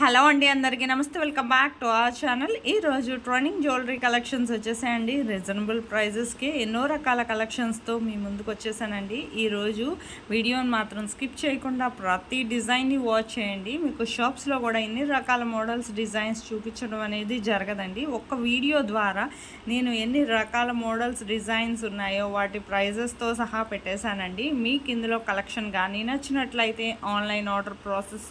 Hello అండి, అందరికీ నమస్తే. Welcome back to our channel. ఈరోజు ట్రెండింగ్ జ్యువెలరీ కలెక్షన్స్ వచ్చేసాయండి. రీజనబుల్ ప్రైజెస్కి ఎన్నో రకాల కలెక్షన్స్తో మీ ముందుకు వచ్చేసానండి. ఈరోజు వీడియోని మాత్రం స్కిప్ చేయకుండా ప్రతి డిజైన్ని వాచ్ చేయండి. మీకు షాప్స్లో కూడా ఎన్ని రకాల మోడల్స్ డిజైన్స్ చూపించడం అనేది జరగదండి. ఒక్క వీడియో ద్వారా నేను ఎన్ని రకాల మోడల్స్ డిజైన్స్ ఉన్నాయో వాటి ప్రైజెస్తో సహా పెట్టేశానండి. మీకు ఇందులో కలెక్షన్ కానీ నచ్చినట్లయితే ఆన్లైన్ ఆర్డర్ ప్రాసెస్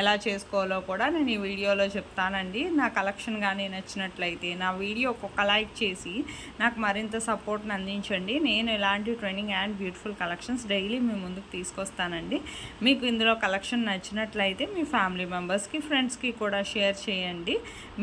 ఎలా చేసుకోవాలో కూడా నేను ఈ వీడియోలో చెప్తానండి. నా కలెక్షన్ కానీ నచ్చినట్లయితే నా వీడియోకి ఒక లైక్ చేసి నాకు మరింత సపోర్ట్ని అందించండి. నేను ఇలాంటి trending and beautiful collections daily మీ ముందుకు తీసుకొస్తానండి. మీకు ఇందులో కలెక్షన్ నచ్చినట్లయితే మీ ఫ్యామిలీ మెంబర్స్కి, ఫ్రెండ్స్కి కూడా షేర్ చేయండి.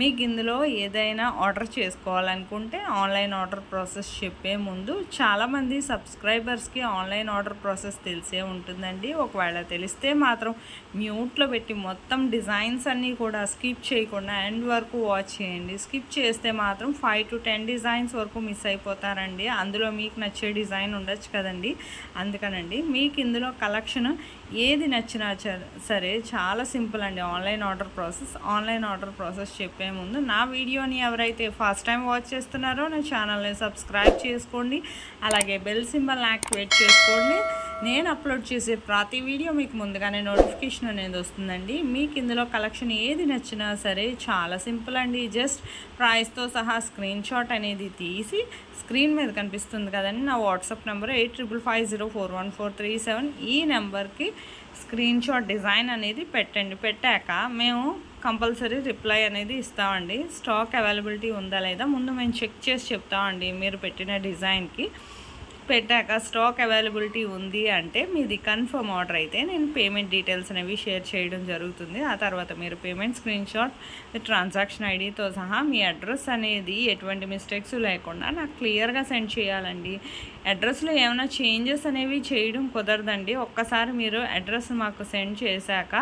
మీకు ఇందులో ఏదైనా ఆర్డర్ చేసుకోవాలనుకుంటే ఆన్లైన్ ఆర్డర్ ప్రాసెస్ చెప్పే ముందు చాలామంది సబ్స్క్రైబర్స్కి ఆన్లైన్ ఆర్డర్ ప్రాసెస్ తెలిసే ఉంటుందండి. ఒకవేళ తెలిస్తే మాత్రం మ్యూట్లో పెట్టి మొత్తం డిజైన్స్ అన్నీ కూడా స్కిప్ చేయకుండా ఎండ్ వరకు వాచ్ చేయండి. స్కిప్ చేస్తే మాత్రం 5 to 10 డిజైన్స్ వరకు మిస్ అయిపోతారండి. అందులో మీకు నచ్చే డిజైన్ ఉండొచ్చు కదండి. అందుకనండి మీకు ఇందులో కలెక్షన్ ఏది నచ్చినా సరే చాలా సింపుల్ అండి ఆన్లైన్ ఆర్డర్ ప్రాసెస్ చెప్పే ముందు నా వీడియోని ఎవరైతే ఫస్ట్ టైం వాచ్ చేస్తున్నారో నా ఛానల్ని సబ్స్క్రైబ్ చేసుకోండి. అలాగే బెల్ సింబల్ యాక్టివేట్ చేసుకోండి. నేను అప్లోడ్ చేసే ప్రతి వీడియో మీకు ముందుగానే నోటిఫికేషన్ అనేది వస్తుందండి. మీకు ఇందులో కలెక్షన్ ఏది నచ్చినా సరే చాలా సింపుల్ అండి. జస్ట్ ప్రైస్తో సహా స్క్రీన్ షాట్ అనేది తీసి స్క్రీన్ మీద కనిపిస్తుంది కదండి నా వాట్సాప్ నెంబర్ 8555041437. ఈ నెంబర్కి స్క్రీన్ షాట్ డిజైన్ అనేది పెట్టండి. పెట్టాక మేము కంపల్సరీ రిప్లై అనేది ఇస్తామండి. స్టాక్ అవైలబిలిటీ ఉందా లేదా ముందు మేము చెక్ చేసి చెప్తామండి. మీరు పెట్టిన డిజైన్కి పెట్టాక స్టాక్ అవైలబిలిటీ ఉంది అంటే మీది కన్ఫర్మ్ ఆర్డర్ అయితే నేను పేమెంట్ డీటెయిల్స్ అనేవి షేర్ చేయడం జరుగుతుంది. ఆ తర్వాత మీరు పేమెంట్ స్క్రీన్ షాట్ ట్రాన్సాక్షన్ ఐడితో సహా మీ అడ్రస్ అనేది ఎటువంటి మిస్టేక్స్ లేకుండా నాకు క్లియర్గా సెండ్ చేయాలండి. అడ్రస్లో ఏమైనా చేంజెస్ అనేవి చేయడం కుదరదండి. ఒక్కసారి మీరు అడ్రస్ మాకు సెండ్ చేశాక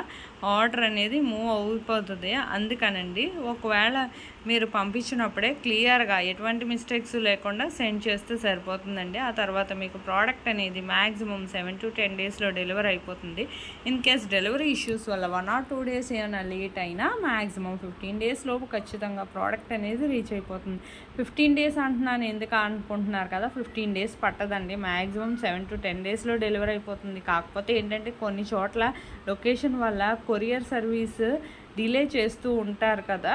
ఆర్డర్ అనేది మూవ్ అయిపోతుంది. అందుకనండి ఒకవేళ మీరు పంపించినప్పుడే క్లియర్గా ఎటువంటి మిస్టేక్స్ లేకుండా సెండ్ చేస్తే సరిపోతుందండి. ఆ తర్వాత మీకు ప్రోడక్ట్ అనేది మ్యాక్సిమం 7 to 10 డేస్లో డెలివరీ అయిపోతుంది. ఇన్ కేస్ డెలివరీ ఇష్యూస్ వల్ల 1 or 2 days ఏమైనా లేట్ అయినా మ్యాక్సిమం 15 days లోపు ఖచ్చితంగా ప్రోడక్ట్ అనేది రీచ్ అయిపోతుంది. 15 days అంటున్నాను ఎందుకు అనుకుంటున్నారు కదా, 15 days పట్టదండి. మ్యాక్సిమం 7 to 10 డేస్లో డెలివరీ అయిపోతుంది. కాకపోతే ఏంటంటే కొన్ని చోట్ల లొకేషన్ వల్ల కొరియర్ సర్వీస్ డిలే చేస్తూ ఉంటారు కదా,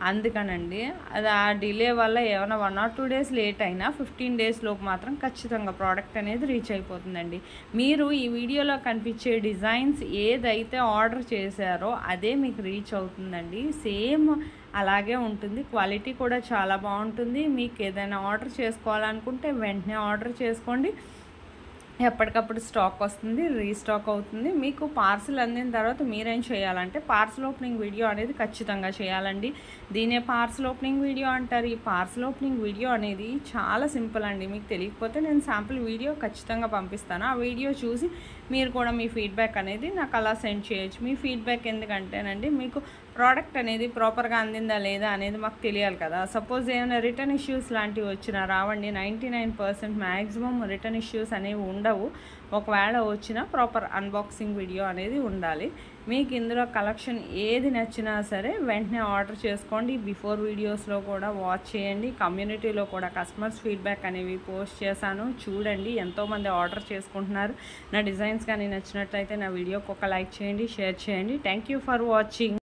అందుకనండి అది ఆ డిలే వల్ల ఏమైనా 1 or 2 days లేట్ అయినా 15 days లోపు మాత్రం ఖచ్చితంగా ప్రోడక్ట్ అనేది రీచ్ అయిపోతుందండి. మీరు ఈ వీడియోలో కనిపించే డిజైన్స్ ఏదైతే ఆర్డర్ చేశారో అదే మీకు రీచ్ అవుతుందండి. సేమ్ అలాగే ఉంటుంది. క్వాలిటీ కూడా చాలా బాగుంటుంది. మీకు ఏదైనా ఆర్డర్ చేసుకోవాలనుకుంటే వెంటనే ఆర్డర్ చేసుకోండి. ఎప్పటికప్పుడు స్టాక్ వస్తుంది, రీస్టాక్ అవుతుంది. మీకు పార్సిల్ అందిన తర్వాత మీరేం చేయాలంటే పార్సిల్ ఓపెనింగ్ వీడియో అనేది ఖచ్చితంగా చేయాలండి. దీనే పార్సిల్ ఓపెనింగ్ వీడియో అంటారు. ఈ పార్సిల్ ఓపెనింగ్ వీడియో అనేది చాలా సింపుల్ అండి. మీకు తెలియకపోతే నేను శాంపుల్ వీడియో ఖచ్చితంగా పంపిస్తాను. ఆ వీడియో చూసి మీరు కూడా మీ ఫీడ్బ్యాక్ అనేది నాకు అలా సెండ్ చేయొచ్చు. మీ ఫీడ్బ్యాక్ ఎందుకంటేనండి మీకు ప్రోడక్ట్ అనేది ప్రాపర్గా అందిందా లేదా అనేది మాకు తెలియాలి కదా. సపోజ్ ఏమైనా రిటర్న్ ఇష్యూస్ లాంటివి వచ్చినా రావండి. 99% మ్యాక్సిమం రిటర్న్ ఇష్యూస్ అనేవి ఉండవు. ఒకవేళ వచ్చినా ప్రాపర్ అన్బాక్సింగ్ వీడియో అనేది ఉండాలి. మీకు ఇందులో కలెక్షన్ ఏది నచ్చినా సరే వెంటనే ఆర్డర్ చేసుకోండి. బిఫోర్ వీడియోస్లో కూడా వాచ్ చేయండి. కమ్యూనిటీలో కూడా కస్టమర్స్ ఫీడ్బ్యాక్ అనేవి పోస్ట్ చేశాను, చూడండి. ఎంతోమంది ఆర్డర్ చేసుకుంటున్నారు. నా డిజైన్స్ కానీ నచ్చినట్లయితే నా వీడియోకి ఒక లైక్ చేయండి, షేర్ చేయండి. Thank you for watching.